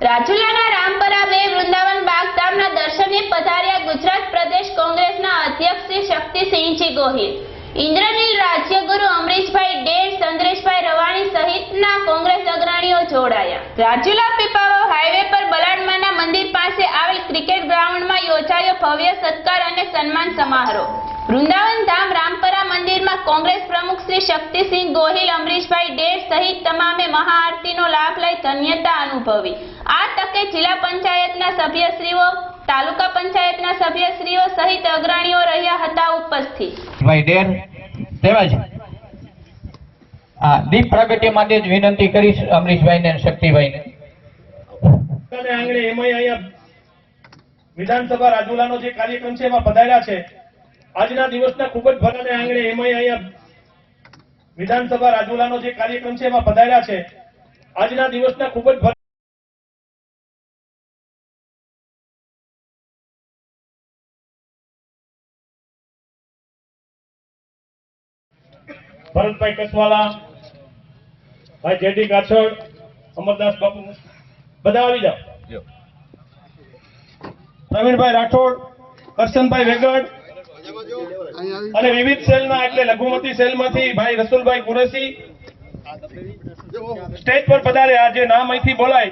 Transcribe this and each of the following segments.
રાજુલાના રામપરા બે વૃંદાવન બાગધામના દર્શને પધાર્યા ગુજરાત પ્રદેશ કોંગ્રેસના અધ્યક્ષ શ્રી શક્તિસિંહજી ગોહિલ, ઇન્દ્રનીલ રાજ્યગુરુ અમરીશભાઈ ડેર, ચંદ્રેશભાઈ રવાણી સહિતના કોંગ્રેસ અગ્રણીઓ જોડાયા. રાજુલા પીપાવાવ હાઈવે પર બલાડમાના મંદિર પાસે આવેલ ક્રિકેટ ગ્રાઉન્ડમાં યોજાયો ભવ્ય સત્કાર અને સન્માન સમારોહ. વૃંદાવન ધામ રામપરા મંદિરમાં કોંગ્રેસ પ્રમુખ શ્રી શક્તિસિંહ ગોહિલ, અમરીશભાઈ ડેર સહિત તમામે મહાઆરતીનો લાભ લઈ ધન્યતા અનુભવી. આ તકે જિલ્લા પંચાયતના સભ્યશ્રીઓ, તાલુકા પંચાયતના સભ્યશ્રીઓ સહિત અગ્રણીઓ રહ્યા હતા ઉપસ્થિત. ભાઈ ડેર તેમજ દીપ પ્રગટ્ય માટે જ વિનંતી કરીશ અમરીશભાઈને અને શક્તિભાઈને. આંગણે એમાંય અહીંયા વિધાનસભા રાજુલાનો જે કાર્યક્રમ છે એમાં પધાર્યા છે. આજના દિવસના ખૂબ જ ભલાને આંગણે એમાંય અહીંયા વિધાનસભા રાજુલાનો જે કાર્યક્રમ છે એમાં પધાર્યા છે. આજના દિવસના ખૂબ જ ભરતભાઈ કસવાલા, ભાઈ જેડી કાછડ, અમરદાસ બાપુ, બધા આવી જાઓ. પ્રવીણભાઈ રાઠોડ, કરશનભાઈ વેગડ અને વિવિધ સેલના એટલે લઘુમતી સેલમાંથી ભાઈ રસુલભાઈ કુરેશી સ્ટેજ પર પધારે. આજે નામ અહીંથી બોલાય.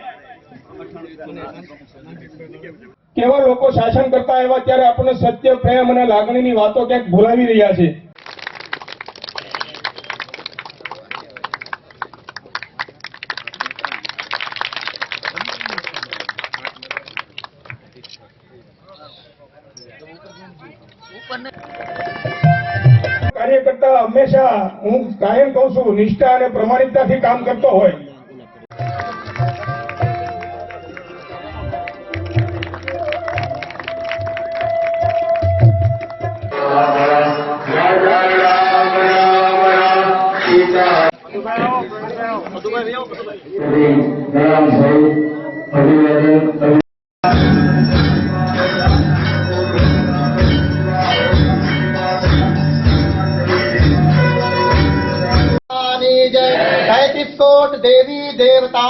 કેવા લોકો શાસન કરતા આવ્યા ત્યારે આપણને સત્ય, પ્રેમ અને લાગણીની વાતો ક્યાંક ભૂલાવી રહ્યા છે. કાર્યકર્તા હંમેશા, હું કાયમ કહું છું, નિષ્ઠા અને પ્રમાણિકતાથી કામ કરતો હોય. कोट देवी देवता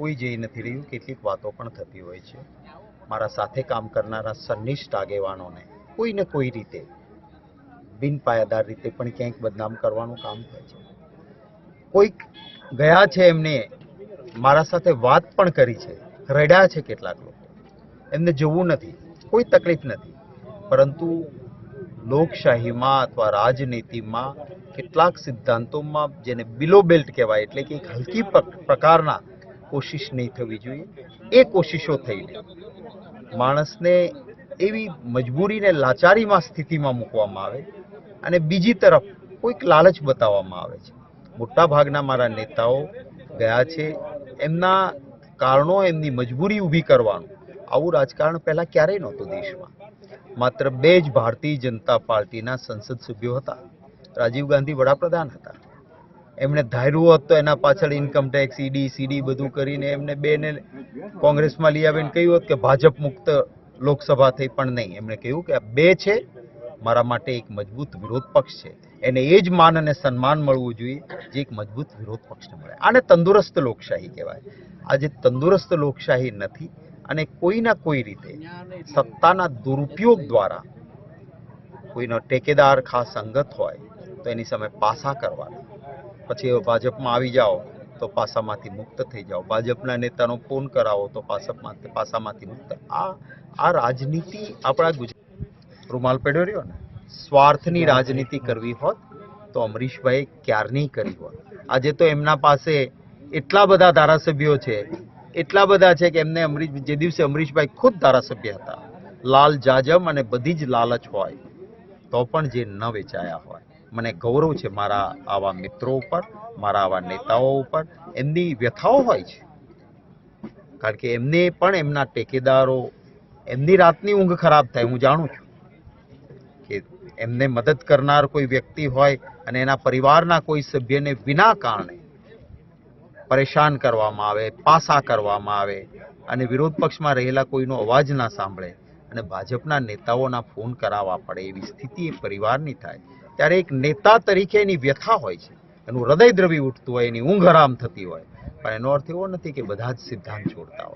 કોઈ જઈ નથી રહ્યું. કેટલીક વાતો પણ થતી હોય છે. મારા સાથે કામ કરનારા સનિષ્ઠ આગેવાનોને કોઈને કોઈ રીતે બિનપાયાદાર રીતે પણ ક્યાંક બદનામ કરવાનું કામ થાય છે. કોઈક ગયા છે, એમને મારા સાથે વાત પણ કરી છે, રડ્યા છે કેટલાક લોકો. એમને જવું નથી, કોઈ તકલીફ નથી, પરંતુ લોકશાહીમાં અથવા રાજનીતિમાં કેટલાક સિદ્ધાંતોમાં જેને બિલો બેલ્ટ કહેવાય, એટલે કે એક હલકી પ્રકારના કોશિશ નહીં થવી જોઈએ. એ કોશિશો થઈને માણસને એવી મજબૂરીને લાચારીમાં સ્થિતિમાં મૂકવામાં આવે અને બીજી તરફ કોઈક લાલચ બતાવવામાં આવે છે. મોટા ભાગના મારા નેતાઓ ગયા છે, એમના કારણો, એમની મજબૂરી ઊભી કરવાનું. આવું રાજકારણ પહેલાં ક્યારેય નહોતું દેશમાં. માત્ર 2 જ ભારતીય જનતા પાર્ટીના સંસદ સભ્યો હતા. રાજીવ ગાંધી વડાપ્રધાન હતા. એમણે ધાર્યું હોત તો એના પાછળ ઇન્કમ ટેક્સ, ઈડી, સીડી બધું કરીને એમને 2ને કોંગ્રેસમાં લઈ આવીને કહ્યું હોત કે ભાજપ મુક્ત લોકસભા થઈ, પણ નહીં. એમણે કહ્યું કે આ 2 છે, મારા માટે એક મજબૂત વિરોધ પક્ષ છે. એને એ જ માન અને સન્માન મળવું જોઈએ જે એક મજબૂત વિરોધ પક્ષને મળે. આને તંદુરસ્ત લોકશાહી કહેવાય. આજે તંદુરસ્ત લોકશાહી નથી અને કોઈના કોઈ રીતે સત્તાના દુરુપયોગ દ્વારા કોઈનો ટેકેદાર ખાસ અંગત હોય તો એની સામે પાસા કરવાના, પછી ભાજપમાં આવી જાઓ તો પાસામાંથી મુક્ત થઈ જાઓ, ભાજપના નેતાનો ફોન કરાવો તો પાસામાંથી મુક્ત. આ રાજનીતિ આપણા ગુજરાત રૂમાલ પડ્યો રહ્યો ને, સ્વાર્થની રાજનીતિ કરવી હોત તો અમરીશભાઈ ક્યારની કરી હોત. આજે તો એમના પાસે એટલા બધા ધારાસભ્યો છે, એટલા બધા છે કે એમને જે દિવસે અમરીશભાઈ ખુદ ધારાસભ્ય હતા, લાલ જાજમ અને બધી જ લાલચ હોય તો પણ જે ન વેચાયા હોય. મને ગૌરવ છે મારા આવા મિત્રો ઉપર, મારા આવા નેતાઓ ઉપર. એમની વ્યથાઓ હોય છે કારણ કે એમને પણ એમના ટેકેદારો, એમની રાતની ઊંઘ ખરાબ થાય. હું જાણું છું કે એમને મદદ કરનાર કોઈ વ્યક્તિ હોય અને એના પરિવારના કોઈ સભ્યને વિના કારણે પરેશાન કરવામાં આવે, પાસા કરવામાં આવે અને વિરોધ પક્ષમાં રહેલા કોઈનો અવાજ ના સાંભળે અને ભાજપના નેતાઓના ફોન કરાવવા પડે એવી સ્થિતિ એ પરિવારની થાય ત્યારે એક નેતા તરીકે એની વ્યથા હોય છે, એનું હૃદય દ્રવી ઉઠતું હોય, એની ઊંઘ હરામ થતી હોય. પણ એનો અર્થ એવો નથી કે બધા જ સિદ્ધાંત છોડતા હોય.